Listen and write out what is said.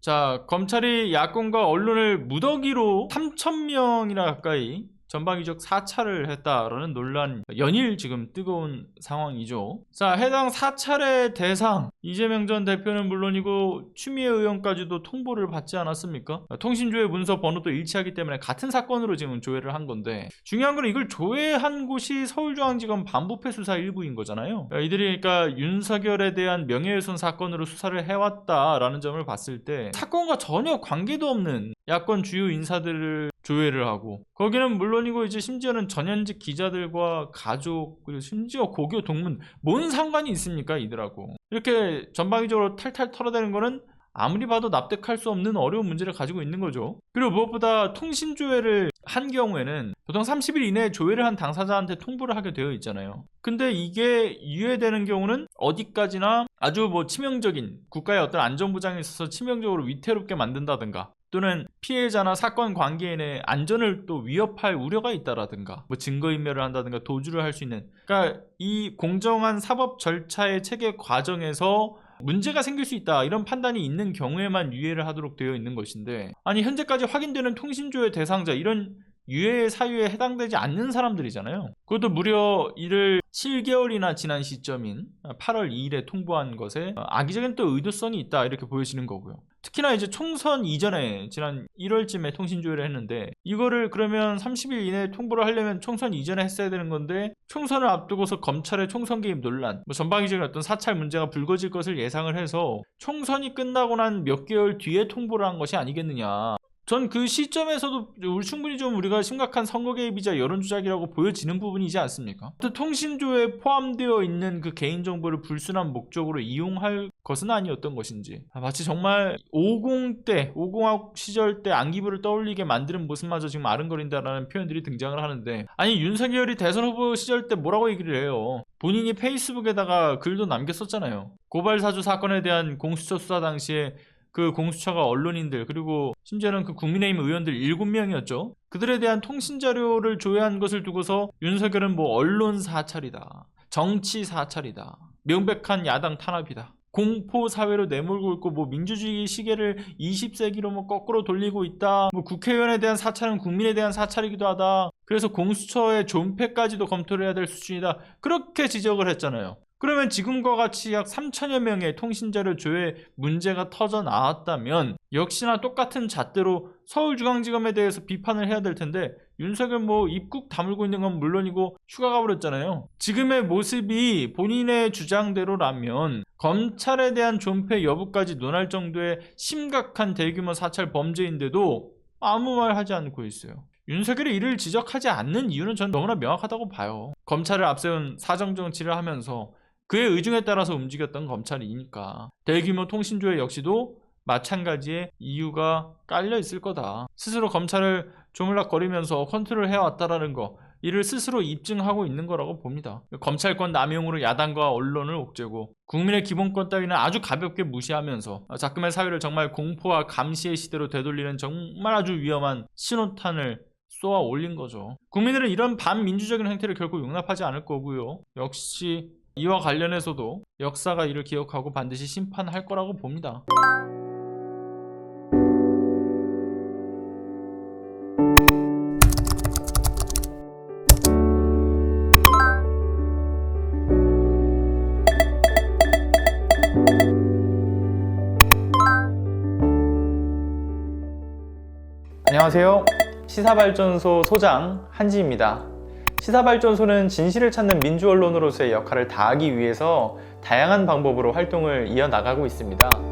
자, 검찰이 야권과 언론을 무더기로 3,000명이나 가까이 전방위적 사찰을 했다라는 논란 연일 지금 뜨거운 상황이죠. 자, 해당 사찰의 대상 이재명 전 대표는 물론이고 추미애 의원까지도 통보를 받지 않았습니까? 통신조회 문서 번호도 일치하기 때문에 같은 사건으로 지금 조회를 한 건데, 중요한 건 이걸 조회한 곳이 서울중앙지검 반부패 수사 일부인 거잖아요. 이들이 그러니까 윤석열에 대한 명예훼손 사건으로 수사를 해왔다라는 점을 봤을 때 사건과 전혀 관계도 없는 야권 주요 인사들을 조회를 하고, 거기는 물론이고 이제 심지어는 전현직 기자들과 가족, 그리고 심지어 고교 동문, 뭔 상관이 있습니까 이들하고. 이렇게 전방위적으로 탈탈 털어대는 거는 아무리 봐도 납득할 수 없는 어려운 문제를 가지고 있는 거죠. 그리고 무엇보다 통신조회를 한 경우에는 보통 30일 이내에 조회를 한 당사자한테 통보를 하게 되어 있잖아요. 근데 이게 유예되는 경우는 어디까지나 아주 치명적인, 국가의 어떤 안전보장에 있어서 치명적으로 위태롭게 만든다든가, 또는 피해자나 사건 관계인의 안전을 또 위협할 우려가 있다라든가, 증거인멸을 한다든가 도주를 할 수 있는, 그러니까 이 공정한 사법 절차의 체계 과정에서 문제가 생길 수 있다, 이런 판단이 있는 경우에만 유예를 하도록 되어 있는 것인데, 아니 현재까지 확인되는 통신조회 대상자, 이런 유예 사유에 해당되지 않는 사람들이잖아요. 그것도 무려 이를 7개월이나 지난 시점인 8월 2일에 통보한 것에 악의적인 또 의도성이 있다, 이렇게 보여지는 거고요. 특히나 이제 총선 이전에 지난 1월쯤에 통신조회를 했는데, 이거를 그러면 30일 이내에 통보를 하려면 총선 이전에 했어야 되는 건데, 총선을 앞두고서 검찰의 총선 개입 논란, 전방위적인 어떤 사찰 문제가 불거질 것을 예상을 해서 총선이 끝나고 난 몇 개월 뒤에 통보를 한 것이 아니겠느냐. 전 그 시점에서도 충분히 좀 우리가 심각한 선거 개입이자 여론 조작이라고 보여지는 부분이지 않습니까? 또 통신조회에 포함되어 있는 그 개인정보를 불순한 목적으로 이용할 것은 아니었던 것인지, 마치 정말 50학 시절 때 안기부를 떠올리게 만드는 모습마저 지금 아른거린다라는 표현들이 등장을 하는데, 아니 윤석열이 대선 후보 시절 때 뭐라고 얘기를 해요? 본인이 페이스북에다가 글도 남겼었잖아요. 고발사주 사건에 대한 공수처 수사 당시에 그 공수처가 언론인들, 그리고 심지어는 그 국민의힘 의원들 7명이었죠. 그들에 대한 통신자료를 조회한 것을 두고서 윤석열은 언론 사찰이다, 정치 사찰이다, 명백한 야당 탄압이다, 공포사회로 내몰고 있고 민주주의 시계를 20세기로 거꾸로 돌리고 있다, 국회의원에 대한 사찰은 국민에 대한 사찰이기도 하다, 그래서 공수처의 존폐까지도 검토를 해야 될 수준이다, 그렇게 지적을 했잖아요. 그러면 지금과 같이 약 3천여 명의 통신자료 조회 문제가 터져 나왔다면 역시나 똑같은 잣대로 서울중앙지검에 대해서 비판을 해야 될 텐데, 윤석열 입국 다물고 있는 건 물론이고 휴가 가버렸잖아요. 지금의 모습이 본인의 주장대로라면 검찰에 대한 존폐 여부까지 논할 정도의 심각한 대규모 사찰 범죄인데도 아무 말 하지 않고 있어요. 윤석열이 이를 지적하지 않는 이유는 전 너무나 명확하다고 봐요. 검찰을 앞세운 사정정치를 하면서 그의 의중에 따라서 움직였던 검찰이니까 대규모 통신조회 역시도 마찬가지의 이유가 깔려 있을 거다. 스스로 검찰을 조물락거리면서 컨트롤 해왔다라는 거, 이를 스스로 입증하고 있는 거라고 봅니다. 검찰권 남용으로 야당과 언론을 옥죄고 국민의 기본권 따위는 아주 가볍게 무시하면서 작금의 사회를 정말 공포와 감시의 시대로 되돌리는 정말 아주 위험한 신호탄을 쏘아 올린 거죠. 국민들은 이런 반민주적인 행태를 결코 용납하지 않을 거고요. 역시 이와 관련해서도 역사가 이를 기억하고 반드시 심판할 거라고 봅니다. 안녕하세요. 시사발전소 소장 한지입니다. 시사발전소는 진실을 찾는 민주언론으로서의 역할을 다하기 위해서 다양한 방법으로 활동을 이어나가고 있습니다.